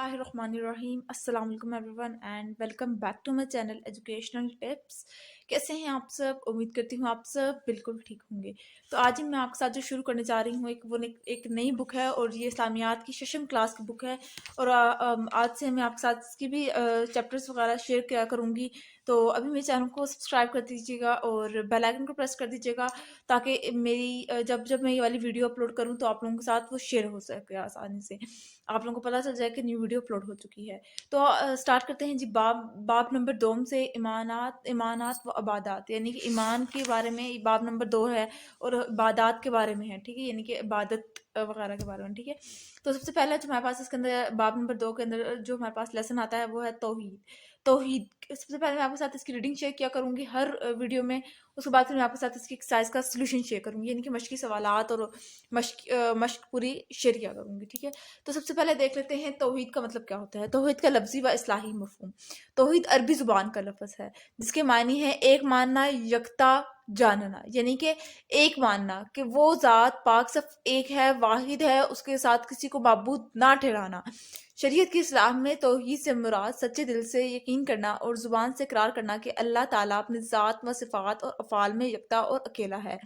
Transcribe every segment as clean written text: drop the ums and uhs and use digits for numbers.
बिस्मिल्लाहिर्रहमानिर्रहीम। अस्सलाम वालेकुम everyone and welcome back to my channel educational tips. कैसे हैं आप सब? उम्मीद करती हूँ आप सब बिल्कुल ठीक होंगे। तो आज ही मैं आपके साथ जो शुरू करने जा रही हूँ एक नई बुक है और ये इस्लामियात की शशम क्लास की बुक है। और आज से मैं आपके साथ इसकी भी चैप्टर्स वगैरह शेयर किया करूँगी। तो अभी मेरे चैनल को सब्सक्राइब कर दीजिएगा और बेल आइकन को प्रेस कर दीजिएगा ताकि मेरी जब जब मैं ये वाली वीडियो अपलोड करूँ तो आप लोगों के साथ वो शेयर हो सके आसानी से, आप लोगों को पता चल जाए कि न्यू वीडियो अपलोड हो चुकी है। तो स्टार्ट करते हैं जी। बाब नंबर 2 से ईमानात व इबादात, यानी कि ईमान के बारे में बाब नंबर 2 है और इबादात के बारे में है, ठीक है, यानी कि इबादत वगैरह के बारे में, ठीक है। तो सबसे पहले जो हमारे पास इसके अंदर बाब नंबर 2 के अंदर जो हमारे पास लेसन आता है वो है तौहीद। तौहीद सबसे पहले मैं आपके साथ इसकी रीडिंग शेयर किया करूंगी हर वीडियो में। उसके बाद फिर मैं आपके साथ इसकी एक्सरसाइज का सोल्यूशन शेयर करूंगी, यानी कि मश्की सवालात और मश्क पूरी शेयर किया करूंगी, ठीक है। तो सबसे पहले देख लेते हैं तौहीद का मतलब क्या होता है। तौहीद का लफ्जी व इस्लाही मफहूम। तौहीद अरबी जुबान का लफ्ज है जिसके मायने है एक मानना, यकता जानना, यानी कि एक मानना कि वो ज़ात पाक सिर्फ एक है, वाहिद है, उसके साथ किसी को माबूद ना ठहराना। शरीयत की इस्लाम में तौहीद से मुराद सच्चे दिल से यकीन करना और जुबान से इकरार करना कि अल्लाह ताला अपनी ज़ात व सिफ़ात और अफ़ाल में यकता और अकेला है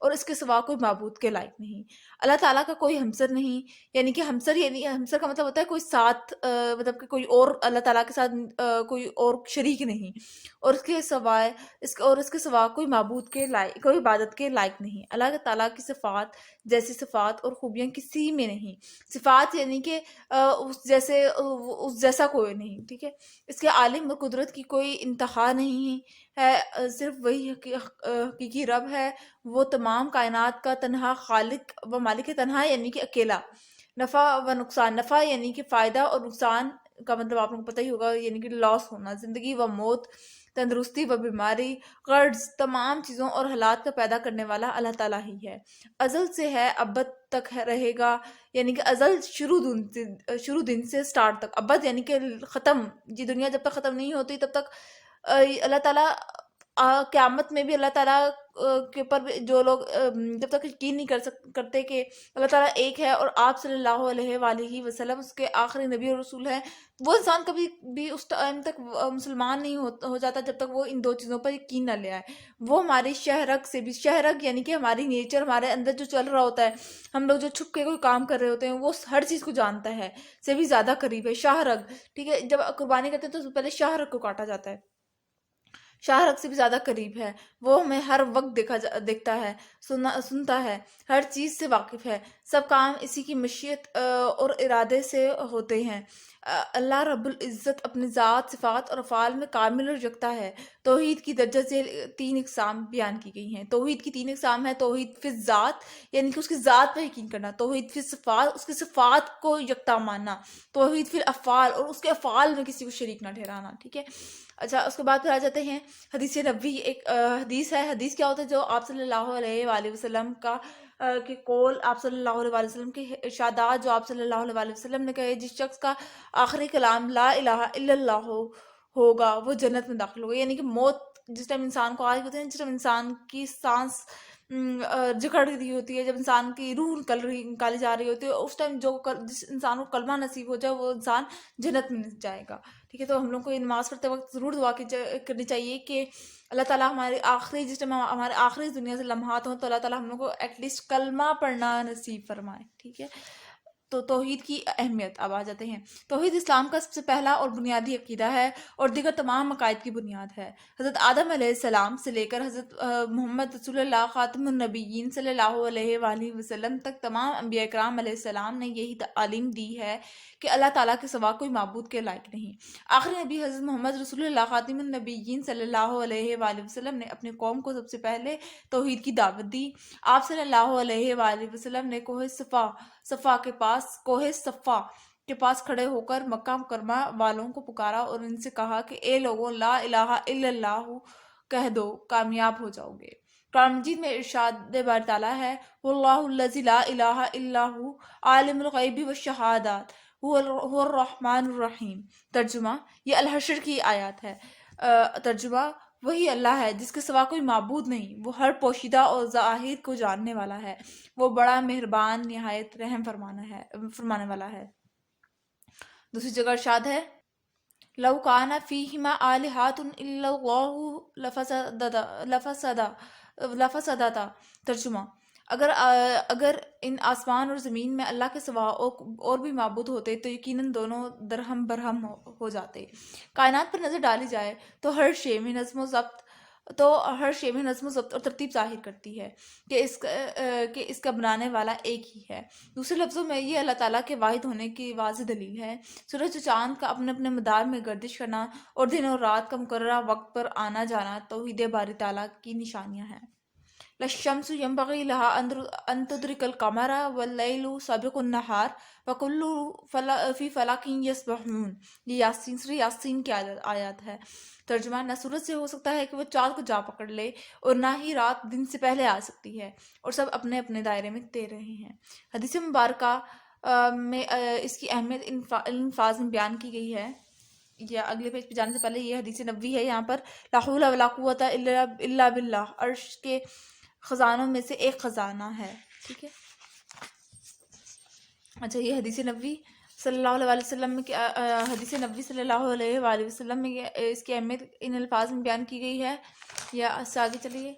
और इसके सिवा कोई माबूद के लायक नहीं। अल्लाह ताला का कोई हमसर नहीं, यानी कि हमसर, यानी हमसर का मतलब होता है कोई साथ, मतलब कि कोई और अल्लाह ताला के साथ कोई और शरीक नहीं, और इसके सिवा कोई माबूद के लायक, कोई इबादत के लायक नहीं। अल्लाह ताला की सिफ़ात जैसी सिफ़ात और खूबियाँ किसी में नहीं। सिफ़ात यानी कि उस जैसा कोई नहीं, ठीक है। इसके आलिम और कुदरत की कोई इंतहा नहीं है। सिर्फ वही हकीकी रब है। वो तमाम कायनात का तन्हा खालिक व मालिक है, तन्हा यानी कि अकेला। नफ़ा व नुकसान, नफ़ा यानी कि फ़ायदा और नुकसान का मतलब आप लोगों को पता ही होगा, यानी कि लॉस होना। ज़िंदगी व मौत, तंदुरुस्ती व बीमारी, कर्ज, तमाम चीज़ों और हालात का पैदा करने वाला अल्लाह ताला ही है। अज़ल से है, अब्बद तक रहेगा, यानी कि अज़ल शुरू दिन से स्टार्ट तक, अब्बद यानी कि ख़त्म, ये दुनिया जब तक ख़त्म नहीं होती तब तक अल्लाह ताला क़यामत में भी अल्लाह ताला के ऊपर जो लोग जब तक यकीन नहीं करते कि अल्लाह ताला एक है और आप सल्लल्लाहु अलैहि वसल्लम उसके आखिरी नबी और रसूल हैं, वो इंसान कभी भी उस टाइम तक मुसलमान नहीं हो जाता जब तक वो इन दो चीज़ों पर यकीन ना ले आए। वो हमारी शहरक से भी, शहरक यानी कि हमारी नेचर, हमारे अंदर जो चल रहा होता है, हम लोग जो छुप के कोई काम कर रहे होते हैं, वो हर चीज़ को जानता है, से भी ज़्यादा करीब है। शाहरग, ठीक है, जब कुर्बानी करते हैं तो पहले शाहरग को काटा जाता है, शाहरग से भी ज़्यादा करीब है। वो हमें हर वक्त देखता है, सुनता है, हर चीज़ से वाकिफ़ है। सब काम इसी की मशीयत और इरादे से होते हैं। अल्लाह रब्बुल इज़्ज़त अपनी ज़ात, सिफ़ात और अफ़ाल में कामिल और यकता है। तौहीद की दर्जा से 3 इक़साम बयान की गई हैं। तौहीद की 3 इक़साम है। तौहीद फ़िज़ ज़ात, यानी कि उसकी ज़ात पे यकीन करना। तौहीद फ़िज़ सिफ़ात, उसकी सिफ़ात को यकता मानना। तौहीद फ़िल अफ़आल, और उसके अफ़आल में किसी को शरीक ना ठहराना, ठीक है। अच्छा, उसके बाद फिर आ जाते हैं हदीस नबवी। एक हदीस है। हदीस क्या होता है? जो आप सल्लल्लाहु अलैहि वसल्लम का के कौल, आप सल्लल्लाहु अलैहि वसल्लम के इरशादात जो आप सल्लल्लाहु अलैहि वसल्लम ने कहे, जिस शख्स का आखिरी कलाम ला इलाहा इल्लल्लाह होगा वो जन्नत में दाखिल होगा। यानी कि मौत जिस टाइम इंसान को आ रही होती है, जिस टाइम इंसान की सांस जकड़ रही होती है, जब इंसान की रूह निकाली जा रही होती है, उस टाइम जिस इंसान को कलमा नसीब हो जाए वो इंसान जन्नत में जाएगा, ठीक है। तो हम लोग को ये नमाज पढ़ते वक्त ज़रूर दुआ करनी चाहिए कि अल्लाह ताला हमारे आखिरी, जिस टाइम हमारे आखिरी दुनिया से लम्हात हों, तो अल्लाह ताला हम लोग को एटलीस्ट कलमा पढ़ना नसीब फरमाए, ठीक है। तो तौहीद की अहमियत अब आ जाते हैं। तौहीद इस्लाम का सबसे पहला और बुनियादी अकीदा है और दीगर तमाम अकायद की बुनियाद है। हज़रत आदम अलैहिस्सलाम से लेकर हज़रत मोहम्मद रसूलुल्लाह ख़ातमुन नबिय्यीन सल्लल्लाहु अलैहि वसल्लम तक तमाम अंबिया इकराम अलैहिस्सलाम ने यही तालीम दी है कि अल्लाह ताला के सिवा कोई माबूद के लायक नहीं। आखिरी नबी हज़रत मोहम्मद रसूलुल्लाह ख़ातमुन नबिय्यीन सल्लल्लाहु अलैहि वसल्लम ने अपनी कौम को सबसे पहले तौहीद की दावत दी। आप सल्लल्लाहु अलैहि वसल्लम ने कोहे सफ़ा के पास खड़े होकर मक्का मुकरमा वालों को पुकारा और इनसे कहा कि ए लोगों, ला इलाहा इल्लल्लाह कह दो, कामयाब हो जाओगे। कुरान मजीद में इरशाद बारी ताला है, वल्लाहुल्लज़ी ला इलाहा इल्ला हु आलिमुल गैबि वश्शहादत हुवल रहमानुर रहीम। तर्जुमा, ये अल हश्र की आयत है। तर्जुमा, वही अल्लाह है जिसके सिवा कोई माबूद नहीं, वो हर पोशीदा और ज़ाहिर को जानने वाला है, वो बड़ा मेहरबान, निहायत रहम फरमाने वाला है। दूसरी जगह इरशाद है, लौ काना फीहिमा आलिहातुन इल्लल्लाहु लफसदा लफसदाता। तर्जुमा, अगर इन आसमान और ज़मीन में अल्लाह के सिवा और भी माबूद होते तो यकीनन दोनों दरहम बरहम हो जाते। कायनात पर नज़र डाली जाए तो हर शे में नज़्म व ज़ब्त और तरतीब ज़ाहिर करती है कि इसका बनाने वाला एक ही है। दूसरे लफ्ज़ों में ये अल्लाह ताला के वाहिद होने की वाज़ेह दलील है। सूरज और चाँद का अपने अपने मदार में गर्दिश करना और दिन और रात का मुकर्ररा वक्त पर आना जाना तौहीद बारी ताला की निशानियाँ हैं। लश्शम्सु यंबगी लहा अन तुदरिकल कमरा वल्लैलु साबिकुन नहार वकुल्लु फी फलाकिन यस्बहून। ये यासीन सूरह यासीन की आयत है। तर्जुमा, न सूरज से हो सकता है कि वो चाँद को जा पकड़ ले और ना ही रात दिन से पहले आ सकती है, और सब अपने अपने दायरे में तैर रहे हैं। हदीस मुबारका में इसकी अहमियत इन अल्फाज में बयान की गई है। या अगले पेज पे जाने से पहले ये हदीस नबवी है। यहाँ पर ला हौला वला कुव्वता इल्ला बिल्लाह अर्श के खजानों में से एक खजाना है। ठीक है, अच्छा, ये हदीस नबवी सल्लल्लाहु अलैहि वसल्लम में हदीस नबवी सल्लल्लाहु अलैहि वसल्लम में इसकी अहमियत इन अल्फाज में बयान की गई है। या आगे चलिए,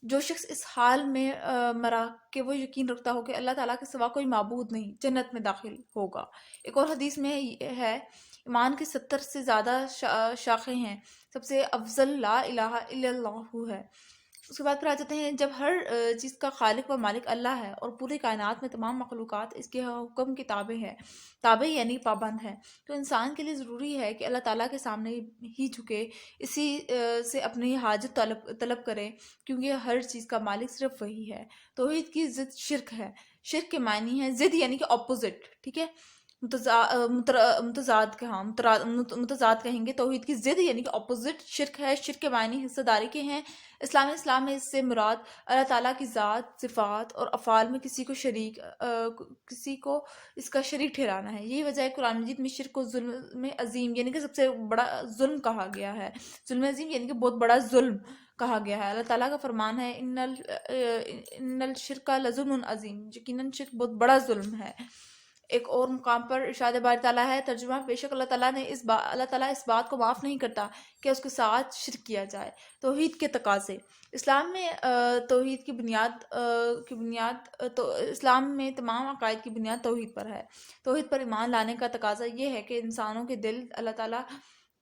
जो शख्स इस हाल में मरा कि वो यकीन रखता हो कि अल्लाह ताला के सिवा कोई माबूद नहीं, जन्नत में दाखिल होगा। एक और हदीस में है, ईमान की 70 से ज़्यादा शाखें हैं, सबसे अफजल ला इलाहा इल्लल्लाहु है। उसके बाद फिर आ जाते हैं, जब हर चीज़ का खालिक व मालिक अल्लाह है और पूरी कायनात में तमाम मखलूक़ात इसके हुक्म के ताबे यानी पाबंद है, तो इंसान के लिए ज़रूरी है कि अल्लाह ताला के सामने ही झुके, इसी से अपनी हाजत तलब करे, क्योंकि हर चीज़ का मालिक सिर्फ वही है। तौहीद की ज़िद शिर्क है। शिर्क के मायनी है ज़िद यानी कि अपोजिट। ठीक है, मुतजाद कहेंगे। तौहीद की ज़िद यानी कि अपोजिट शिर्क है। शिर्क के मायने हिस्सेदारी के हैं। इस्लाम में इससे मुराद अल्लाह ताला की ज़ात, सिफ़ात और अफ़ाल में किसी को इसका शरीक ठहराना है। यही वजह है कुरान मजीद में शिर्क को जुल्म अज़ीम यानी कि सबसे बड़ा जुल्म कहा गया है। जुल्म अज़ीम यानी कि बहुत बड़ा जुल्म कहा गया है। अल्लाह ताला का फरमान है, इन्नल शिर्का लज़ुल्मुन अज़ीम, यकीनन शिर्क बहुत बड़ा जुल्म है। एक और मुकाम पर इरशाद बारी ताला है, तर्जुमा, बेशक अल्लाह ताला इस बात को माफ़ नहीं करता कि उसके साथ शिर्क किया जाए। तौहीद के तकाज़े। इस्लाम में तौहीद की बुनियाद तो इस्लाम में तमाम अकायद की बुनियाद तौहीद पर है। तौहीद पर ईमान लाने का तकाज़ा ये है कि इंसानों के दिल अल्लाह ताला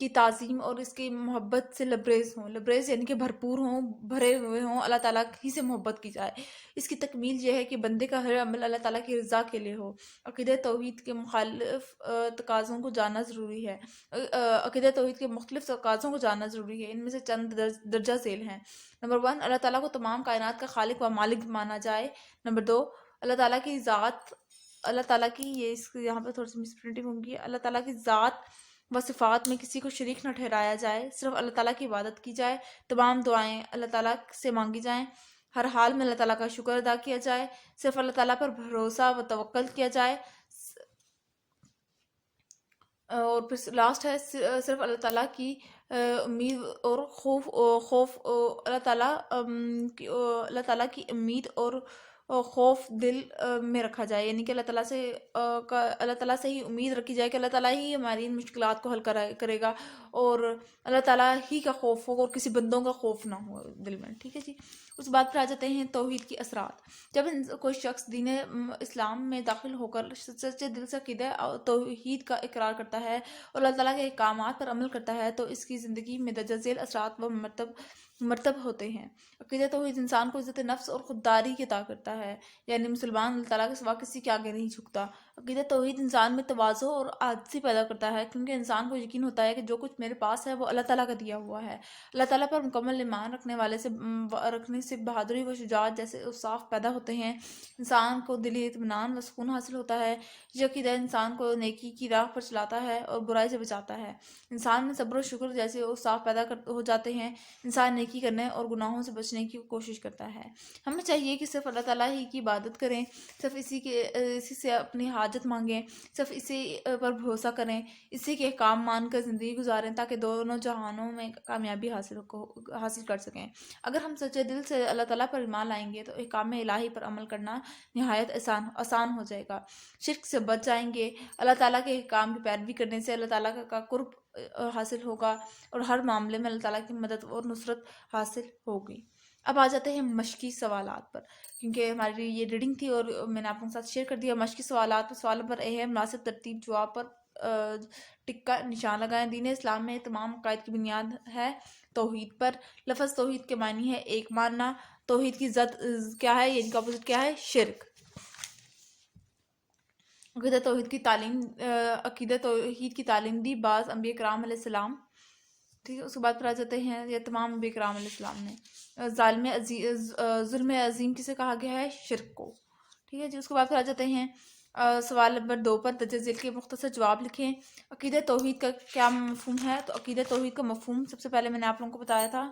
की ताज़ीम और इसकी मोहब्बत से लबरेज हों। लबरेज यानी कि भरपूर हों, भरे हुए हों, अल्लाह ताला ही से मोहब्बत की जाए। इसकी तकमील यह है कि बंदे का हर अमल अल्लाह ताला की रज़ा के लिए हो। अक़ीदा तौहीद के मुखालिफ तकाज़ों को जानना ज़रूरी है। अक़ीदा तौहीद के मुख्तलिफ तकाज़ों को जानना ज़रूरी है। इनमें से चंद दर्जा ज़ेल हैं। नंबर 1, अल्लाह ताला को तमाम कायनात का खालिक व मालिक माना जाए। नंबर 2, अल्लाह ताला की ज़ात, अल्लाह ताला की यहाँ पर थोड़ी सी मिसप्रिंटिंग होगी। अल्लाह ताला की ज़ात व सिफ़ात में किसी को शरीक न ठहराया जाए। सिर्फ अल्लाह ताला की इबादत की जाए। तमाम दुआएं अल्लाह ताला से मांगी जाएं। हर हाल में अल्लाह ताला का शुक्र अदा किया जाए। सिर्फ अल्लाह ताला पर भरोसा व तवक्कल किया जाए। और फिर लास्ट है, सिर्फ अल्लाह ताला की उम्मीद और खौफ अल्लाह ताला की उम्मीद और खौफ दिल में रखा जाए। यानी कि अल्लाह ताला से ही उम्मीद रखी जाए कि अल्लाह ताला ही हमारी इन मुश्किलात को हल करेगा, और अल्लाह ताला ही का खौफ हो और किसी बंदों का खौफ ना हो दिल में। ठीक है जी। उस बात पर आ जाते हैं तौहीद की असरात। जब कोई शख्स दीन इस्लाम में दाखिल होकर सच्चे दिल से अक़ीदा तौहीद का इकरार करता है और अल्लाह ताला के अहकामात पर अमल करता है, तो इसकी ज़िंदगी में दर्जा ज़ेल असरात व मरतब होते हैं। अक़ीदा तौहीद इंसान को इज़्ज़त नफ्स और खुददारी की अता करता है, यानी मुसलमान अल्लाह ताला के सिवा किसी के आगे नहीं झुकता। अक़ीदा तौहीद इंसान में तवाज़ु और आजिज़ी पैदा करता है, क्योंकि इंसान को यकीन होता है कि जो कुछ मेरे पास है वो अल्लाह ताला का दिया हुआ है। अल्लाह ताला पर मुकम्मल ईमान रखने से बहादुरी व शुजाअत जैसे औसाफ पैदा होते हैं। इंसान को दिली इत्मीनान व सुकून हासिल होता है। ये अक़ीदा इंसान को नेकी की राह पर चलाता है और बुराई से बचाता है। इंसान में सब्र और शुक्र जैसे औसाफ पैदा हो जाते हैं। इंसान नेकी करने और गुनाहों से बचने की कोशिश करता है। हमें चाहिए कि सिर्फ अल्लाह ताला ही की इबादत करें, सिर्फ इसी से अपनी حاجت مانگیں، صرف اسی پر بھروسہ کریں، اسی کے احکام مان کر زندگی گزاریں تاکہ دونوں جہانوں میں کامیابی حاصل کر سکیں۔ اگر ہم سچے دل سے اللہ تعالیٰ پر ایمان لائیں گے تو احکام الہی پر عمل کرنا نہایت آسان ہو جائے گا، شرک سے بچ جائیں گے، اللہ تعالیٰ کے احکام کی پیروی کرنے سے اللہ تعالیٰ کا قرب حاصل ہوگا اور ہر معاملے میں اللہ تعالیٰ کی مدد اور نصرت حاصل ہوگی۔ اب آ جاتے ہیں مشقی سوالات پر، کیونکہ ہماری یہ ریڈنگ تھی اور میں نے آپ کے ساتھ شیئر کر دیا مشقی سوالات پر۔ سوال نمبر اے ہے مناسب ترتیب جواب پر ٹک کا نشان لگائیں۔ دین اسلام میں تمام عقائد کی بنیاد ہے توحید پر۔ لفظ توحید کے معنی ہے ایک ماننا۔ توحید کی ضد کیا ہے، یعنی کہ اپوزٹ کیا ہے، شرک۔ عقیدہ توحید کی تعلیم دی بعض انبیاء کرام علیہ السلام، ٹھیک ہے۔ اس کے بعد پھر آ جاتے ہیں یہ تمام انبیاء کرام علیہ السلام نے۔ ظلم عظیم کسے کہا گیا ہے، شرک کو، ٹھیک ہے جی۔ اس کے بعد پھر آ جاتے ہیں سوال نمبر 2 پر درج ذیل کے مختصر جواب لکھیں۔ عقیدہ توحید کا کیا مفہوم ہے، تو عقیدہ توحید کا مفہوم سب سے پہلے میں نے آپ لوگوں کو بتایا تھا،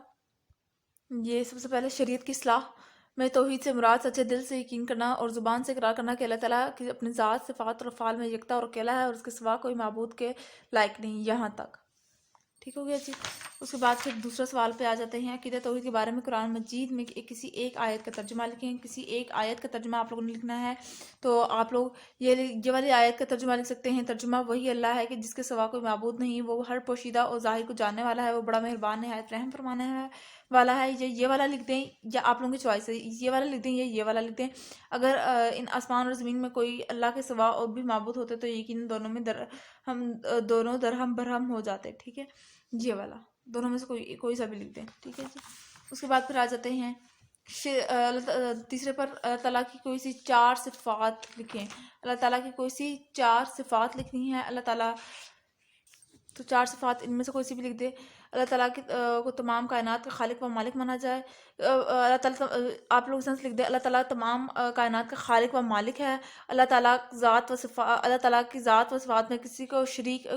یہ سب سے پہلے شریعت کی اصلاح میں توحید سے مراد سچے دل سے یقین کرنا اور زبان سے اقرار کرنا کہ اللہ تعالیٰ کی اپنی ذات، صفات اور افعال میں یکتا اور اکیلا ہے اور اس کے سوا کوئی معبود کے لائق نہیں، یہاں تک ٹھیک ہو گیا جی۔ اس کے بعد پھر دوسرا سوال پہ آ جاتے ہیں، عقیدہ توحید کے بارے میں قرآن مجید میں کسی ایک آیت کا ترجمہ لکھیں۔ کسی ایک آیت کا ترجمہ آپ لوگوں نے لکھنا ہے، تو آپ لوگ یہ والی آیت کا ترجمہ لکھ سکتے ہیں۔ ترجمہ وہی اللہ ہے کہ جس کے سوا کوئی معبود نہیں، وہ ہر پوشیدہ اور ظاہر کو جاننے والا ہے، وہ بڑا مہربان نہایت رحم فرمانے والا ہے۔ یہ والا لکھ دیں، یا آپ لوگوں کی چوائس ہے، یہ والا لکھ دیں یا یہ والا لکھ دیں۔ اگر ان آسمان اور زمین میں کوئی اللہ کے سوا اور بھی معبود ہوتے تو یقیناً دونوں میں دونوں درہم برہم ہو جاتے، ٹھیک ہے، یہ والا دونوں میں سے کوئی سا بھی لکھ دیں، ٹھیک ہے جی۔ اس کے بعد پھر آ جاتے ہیں تیسرے پر، اللہ تعالیٰ کی کوئی سی 4 صفات لکھیں۔ اللہ تعالیٰ کی کوئی سی 4 صفات لکھنی ہے، اللہ تعالیٰ تو 4 صفات ان میں سے کوئی سی بھی لکھ دے۔ اللہ تعالیٰ کو تمام کائنات کا خالق و مالک مانا جائے۔ اللہ تعالیٰ آپ لوگ سنس لکھ دیں، اللہ تعالیٰ تمام کائنات کا خالق و مالک ہے۔ اللہ تعالیٰ کی ذات و صفات میں کسی کو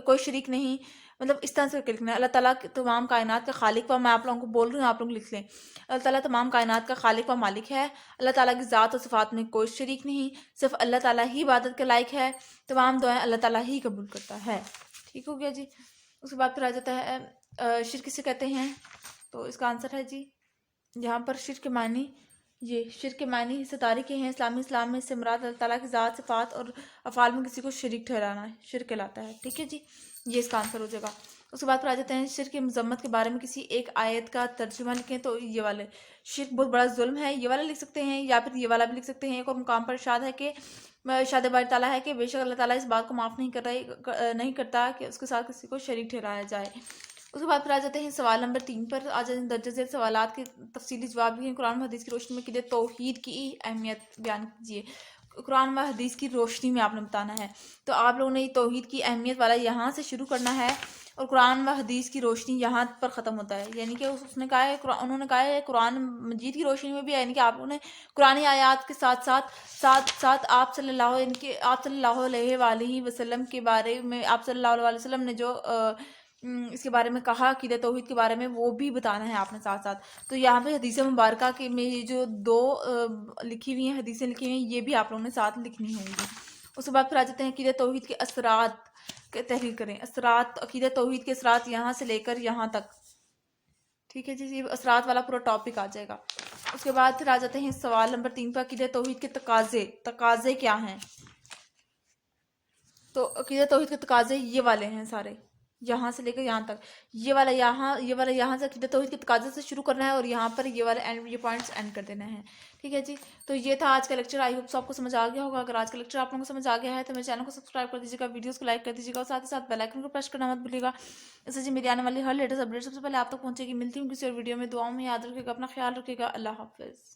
کوئی شریک نہیں، مطلب اس طرح سے لکھنا ہے۔ اللہ تعالیٰ تمام کائنات کا خالق و، میں آپ لوگوں کو بول رہی ہوں آپ لوگ لکھ لیں، اللہ تعالیٰ تمام کائنات کا خالق و مالک ہے۔ اللہ تعالیٰ کی ذات و صفات میں کوئی شریک نہیں، صرف اللہ تعالیٰ ہی عبادت کے لائق ہے، تمام دعائیں اللہ تعالیٰ ہی قبول کرتا ہے، ٹھیک ہو گیا جی۔ اس کے بعد پھر آ جاتا ہے شرک کسے کہتے ہیں، تو اس کا آنسر ہے جی یہاں پر شرک کے معنی، یہ شرک کے معنی حصہ داری کے ہیں۔ اسلام میں اس سے مراد اللہ تعالیٰ کی ذات، صفات اور افعال میں کسی کو شریک ٹھہرانا ہے، شرک کہلاتا ہے، ٹھیک ہے جی، یہ اس کا آنسر ہو جائے گا۔ اس کے بعد پھر آ جاتے ہیں شرک کی مذمت کے بارے میں کسی ایک آیت کا ترجمہ لکھیں، تو یہ والے شرک بہت بڑا ظلم ہے، یہ والا لکھ سکتے ہیں، یا پھر یہ والا بھی لکھ سکتے ہیں۔ ایک اور مقام پر ارشاد ہے کہ ارشاد باری تعالیٰ ہے کہ بے شک اللہ تعالیٰ اس بات کو معاف نہیں کرتا کہ اس کے ساتھ کسی کو شریک ٹھہرایا جائے۔ اس کے بعد پھر آ جاتے ہیں سوال نمبر 3 پر، آ جاتے ہیں درج ذیل سوالات کے تفصیلی جواب بھی ہیں۔ قرآن و حدیث کی روشنی میں عقیدہ توحید کی اہمیت بیان کیجیے۔ قرآن و حدیث کی روشنی میں آپ نے بتانا ہے، تو آپ لوگوں نے توحید کی اہمیت والا یہاں سے شروع کرنا ہے اور قرآن و حدیث کی روشنی یہاں پر ختم ہوتا ہے، یعنی کہ انہوں نے کہا ہے قرآن مجید کی روشنی میں بھی، یعنی کہ آپ لوگوں نے قرآنی آیات کے ساتھ ساتھ آپ صلی اللہ علیہ وآلہ وسلم کے بارے میں، آپ صلی اللہ علیہ وسلم نے جو اس کے بارے میں کہا عقیدہ توحید کے بارے میں، وہ بھی بتانا ہے آپ نے ساتھ ساتھ۔ تو یہاں پہ حدیث مبارکہ کے میں یہ جو 2 لکھی ہوئی ہیں، حدیثیں لکھی ہوئی ہیں، یہ بھی آپ لوگوں نے ساتھ لکھنی ہوں گی۔ اس کے بعد پھر آ جاتے ہیں عقیدہ توحید کے اثرات کے تحریر کریں۔ اثرات، عقیدہ توحید کے اثرات یہاں سے لے کر یہاں تک، ٹھیک ہے جی، یہ اثرات والا پورا ٹاپک آ جائے گا۔ اس کے بعد پھر آ جاتے ہیں سوال نمبر 3 پر، عقیدہ توحید کے تقاضے کیا ہیں، تو عقیدہ توحید کے تقاضے یہ والے ہیں سارے، یہاں سے لے کر یہاں تک، یہ والا یہاں سے عقیدہ توحید کے تقاضے سے شروع کرنا ہے اور یہاں پر یہ پوائنٹس اینڈ کر دینا ہے، ٹھیک ہے جی۔ تو یہ تھا آج کا لیکچر، آئی ہوپ آپ کو سمجھ آ گیا ہوگا۔ اگر آج کا لیکچر آپ لوگوں کو سمجھ آ گیا ہے تو میرے چینل کو سبسکرائب کر دیجیے گا، ویڈیوز کو لائک کر دیجیے گا اور ساتھ ہی ساتھ بیل آئیکن کو پریس کرنا مت بھولیے گا، اس سے جی میری آنے والی ہر لیٹسٹ اپڈیٹ سب سے پہلے آپ تک پہنچے گی۔ ملتی ہوں کسی اور ویڈیو میں، دعاؤں میں یاد رکھیے گا، اپنا خیال رکھیے گا، اللہ حافظ۔